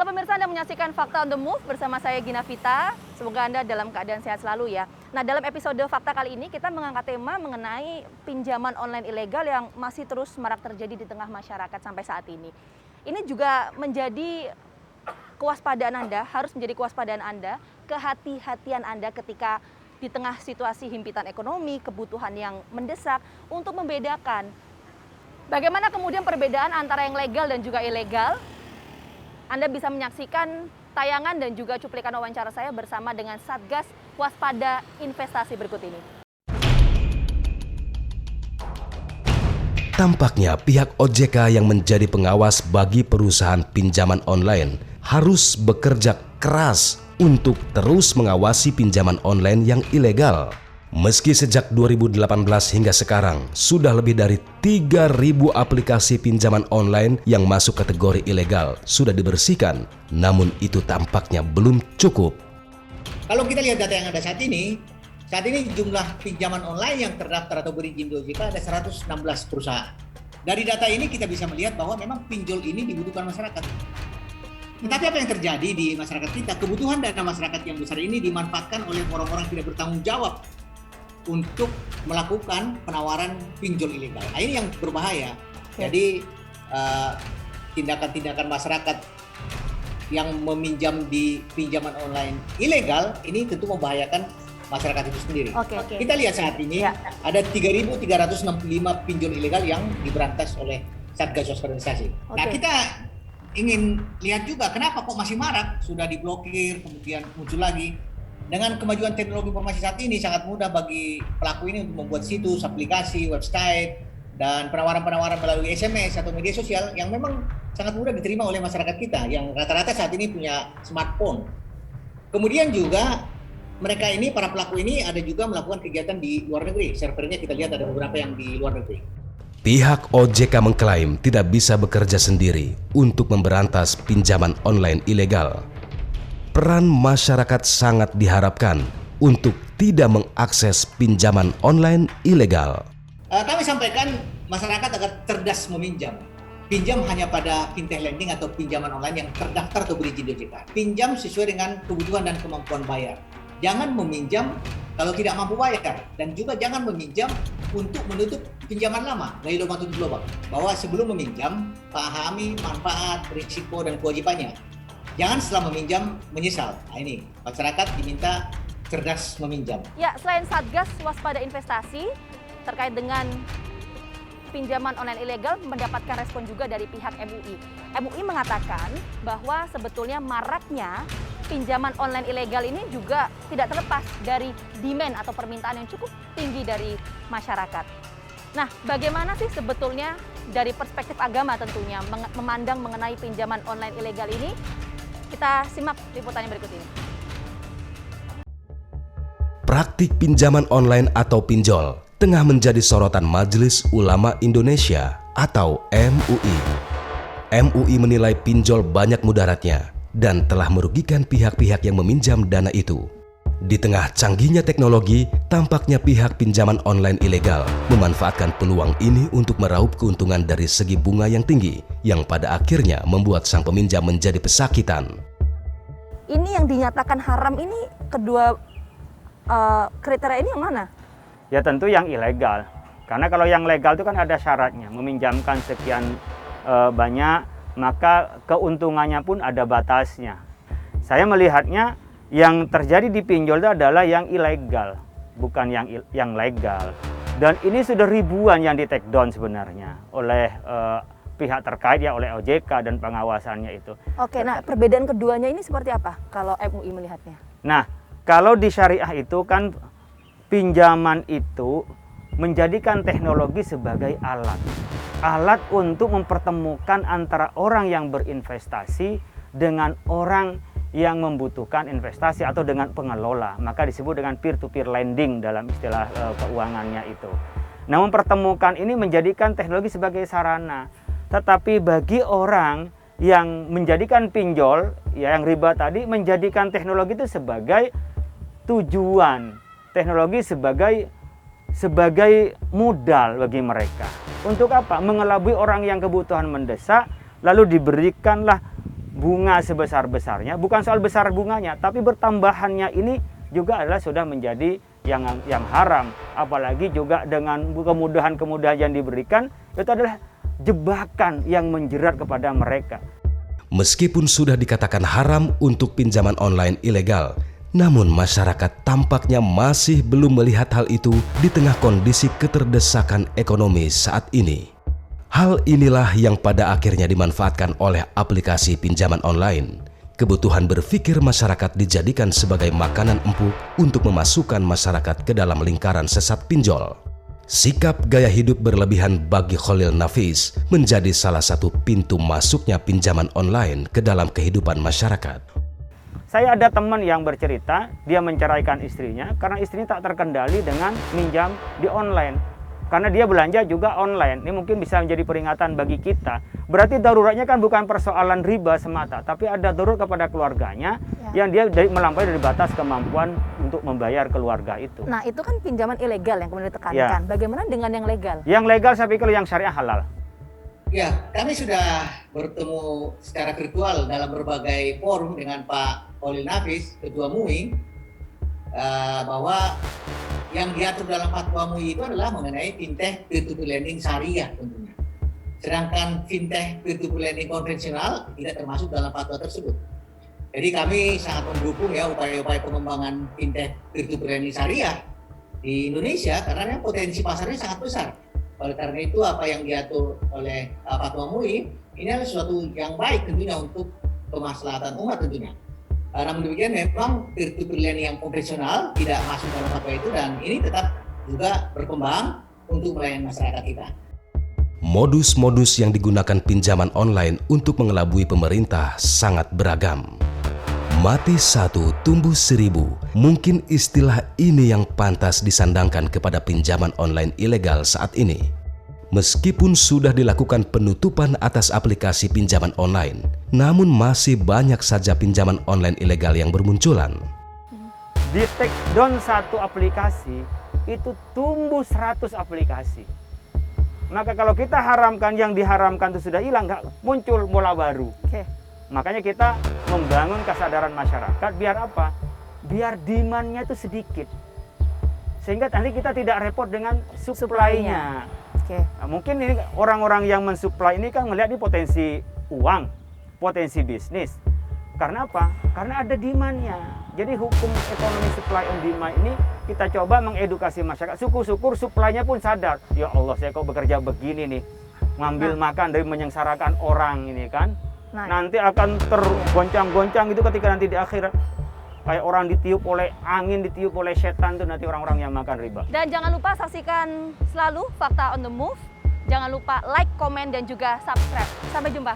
Halo pemirsa, Anda menyaksikan Fakta on the Move bersama saya Gina Vita. Semoga Anda dalam keadaan sehat selalu ya. Nah, dalam episode Fakta kali ini kita mengangkat tema mengenai pinjaman online ilegal yang masih terus marak terjadi di tengah masyarakat sampai saat ini. Ini juga menjadi kewaspadaan Anda, harus menjadi kewaspadaan Anda, kehati-hatian Anda ketika di tengah situasi himpitan ekonomi, kebutuhan yang mendesak untuk membedakan bagaimana kemudian perbedaan antara yang legal dan juga ilegal. Anda bisa menyaksikan tayangan dan juga cuplikan wawancara saya bersama dengan Satgas Waspada Investasi berikut ini. Tampaknya pihak OJK yang menjadi pengawas bagi perusahaan pinjaman online harus bekerja keras untuk terus mengawasi pinjaman online yang ilegal. Meski sejak 2018 hingga sekarang sudah lebih dari 3.000 aplikasi pinjaman online yang masuk kategori ilegal sudah dibersihkan, namun itu tampaknya belum cukup. Kalau kita lihat data yang ada saat ini jumlah pinjaman online yang terdaftar atau berizin di OJK ada 116 perusahaan. Dari data ini kita bisa melihat bahwa memang pinjol ini dibutuhkan masyarakat. Tetapi apa yang terjadi di masyarakat kita, kebutuhan dana masyarakat yang besar ini dimanfaatkan oleh orang-orang tidak bertanggung jawab untuk melakukan penawaran pinjol ilegal. Nah, ini yang berbahaya. Jadi tindakan-tindakan masyarakat yang meminjam di pinjaman online ilegal ini tentu membahayakan masyarakat itu sendiri. Kita lihat saat ini ada 3.365 pinjol ilegal yang diberantas oleh Satgas Waspada Investasi. Nah, kita ingin lihat juga kenapa kok masih marak, sudah diblokir, kemudian muncul lagi. Dengan kemajuan teknologi informasi saat ini sangat mudah bagi pelaku ini untuk membuat situs, aplikasi, website, dan penawaran-penawaran melalui SMS atau media sosial yang memang sangat mudah diterima oleh masyarakat kita yang rata-rata saat ini punya smartphone. Kemudian juga mereka ini, para pelaku ini ada juga melakukan kegiatan di luar negeri. Servernya kita lihat ada beberapa yang di luar negeri. Pihak OJK mengklaim tidak bisa bekerja sendiri untuk memberantas pinjaman online ilegal. Peran masyarakat sangat diharapkan untuk tidak mengakses pinjaman online ilegal. Kami sampaikan masyarakat agar cerdas meminjam. Pinjam hanya pada fintech lending atau pinjaman online yang terdaftar atau berizin di OJK. Pinjam sesuai dengan kebutuhan dan kemampuan bayar. Jangan meminjam kalau tidak mampu bayar, dan juga jangan meminjam untuk menutup pinjaman lama, gali lubang tutup lubang. Bahwa sebelum meminjam, pahami manfaat, risiko, dan kewajibannya. Jangan setelah meminjam menyesal. Nah, ini masyarakat diminta cerdas meminjam. Ya, selain Satgas Waspada Investasi terkait dengan pinjaman online ilegal mendapatkan respon juga dari pihak MUI. MUI mengatakan bahwa sebetulnya maraknya pinjaman online ilegal ini juga tidak terlepas dari demand atau permintaan yang cukup tinggi dari masyarakat. Nah, bagaimana sih sebetulnya dari perspektif agama tentunya memandang mengenai pinjaman online ilegal ini? Kita simak liputannya berikut ini. Praktik pinjaman online atau pinjol tengah menjadi sorotan Majelis Ulama Indonesia atau MUI. MUI menilai pinjol banyak mudaratnya dan telah merugikan pihak-pihak yang meminjam dana itu. Di tengah canggihnya teknologi, tampaknya pihak pinjaman online ilegal memanfaatkan peluang ini untuk meraup keuntungan dari segi bunga yang tinggi, yang pada akhirnya membuat sang peminjam menjadi pesakitan. Ini yang dinyatakan haram ini kedua kriteria ini yang mana? Ya tentu yang ilegal. Karena kalau yang legal itu kan ada syaratnya, meminjamkan sekian banyak, maka keuntungannya pun ada batasnya. Saya melihatnya yang terjadi di pinjol itu adalah yang ilegal, bukan yang legal. Dan ini sudah ribuan yang di take down sebenarnya oleh pihak terkait, ya oleh OJK dan pengawasannya itu. Oke, nah perbedaan keduanya ini seperti apa kalau MUI melihatnya? Nah, kalau di syariah itu kan pinjaman itu menjadikan teknologi sebagai alat untuk mempertemukan antara orang yang berinvestasi dengan orang yang membutuhkan investasi atau dengan pengelola, maka disebut dengan peer-to-peer lending dalam istilah keuangannya itu. Nah, mempertemukan ini menjadikan teknologi sebagai sarana, tetapi bagi orang yang menjadikan pinjol, ya yang riba tadi, menjadikan teknologi itu sebagai tujuan, teknologi sebagai modal bagi mereka. Untuk apa? Mengelabui orang yang kebutuhan mendesak, lalu diberikanlah bunga sebesar-besarnya, bukan soal besar bunganya, tapi bertambahannya ini juga adalah sudah menjadi yang haram. Apalagi juga dengan kemudahan-kemudahan yang diberikan, itu adalah jebakan yang menjerat kepada mereka. Meskipun sudah dikatakan haram untuk pinjaman online ilegal, namun masyarakat tampaknya masih belum melihat hal itu di tengah kondisi keterdesakan ekonomi saat ini. Hal inilah yang pada akhirnya dimanfaatkan oleh aplikasi pinjaman online. Kebutuhan berpikir masyarakat dijadikan sebagai makanan empuk untuk memasukkan masyarakat ke dalam lingkaran sesat pinjol. Sikap gaya hidup berlebihan bagi Khalil Nafis menjadi salah satu pintu masuknya pinjaman online ke dalam kehidupan masyarakat. Saya ada teman yang bercerita, dia menceraikan istrinya karena istrinya tak terkendali dengan minjam di online. Karena dia belanja juga online. Ini mungkin bisa menjadi peringatan bagi kita. Berarti daruratnya kan bukan persoalan riba semata, tapi ada darurat kepada keluarganya yang dia melampaui dari batas kemampuan untuk membayar keluarga itu. Nah, itu kan pinjaman ilegal yang kemudian ditekankan. Bagaimana dengan yang legal? Yang legal saya pikir yang syariah halal. Ya, kami sudah bertemu secara virtual dalam berbagai forum dengan Pak Khalil Nafis, Ketua MUI, bahwa yang diatur dalam fatwa MUI itu adalah mengenai fintech peer-to-peer lending syariah tentunya. Sedangkan fintech peer-to-peer lending konvensional tidak termasuk dalam fatwa tersebut. Jadi kami sangat mendukung ya upaya-upaya pengembangan fintech peer-to-peer lending syariah di Indonesia karena potensi pasarnya sangat besar. Oleh karena itu apa yang diatur oleh fatwa MUI ini adalah sesuatu yang baik tentunya untuk kemaslahatan umat tentunya. Namun demikian memang peer-to-peer lending yang konvensional tidak masuk dalam fatwa itu dan ini tetap juga berkembang untuk melayani masyarakat kita. Modus-modus yang digunakan pinjaman online untuk mengelabui pemerintah sangat beragam. Mati satu, tumbuh seribu. Mungkin istilah ini yang pantas disandangkan kepada pinjaman online ilegal saat ini. Meskipun sudah dilakukan penutupan atas aplikasi pinjaman online, namun masih banyak saja pinjaman online ilegal yang bermunculan. Di take down satu aplikasi, itu tumbuh 100 aplikasi. Maka kalau kita haramkan, yang diharamkan itu sudah hilang, nggak muncul bola baru. Makanya kita membangun kesadaran masyarakat, biar apa? Biar demand-nya itu sedikit. Sehingga nanti kita tidak repot dengan supply-nya. Nah, mungkin ini orang-orang yang mensuplai ini kan melihat ini potensi uang, potensi bisnis. Karena apa? Karena ada demand-nya. Jadi hukum ekonomi supply and demand ini kita coba mengedukasi masyarakat. Syukur-syukur supply-nya pun sadar. Ya Allah, saya kok bekerja begini nih. Ngambil makan dari menyengsarakan orang ini kan. Nanti akan tergoncang-goncang gitu ketika nanti di akhirat. Kayak orang ditiup oleh angin, ditiup oleh setan tuh nanti orang-orang yang makan riba. Dan jangan lupa saksikan selalu Fakta on the Move. Jangan lupa like, komen, dan juga subscribe. Sampai jumpa.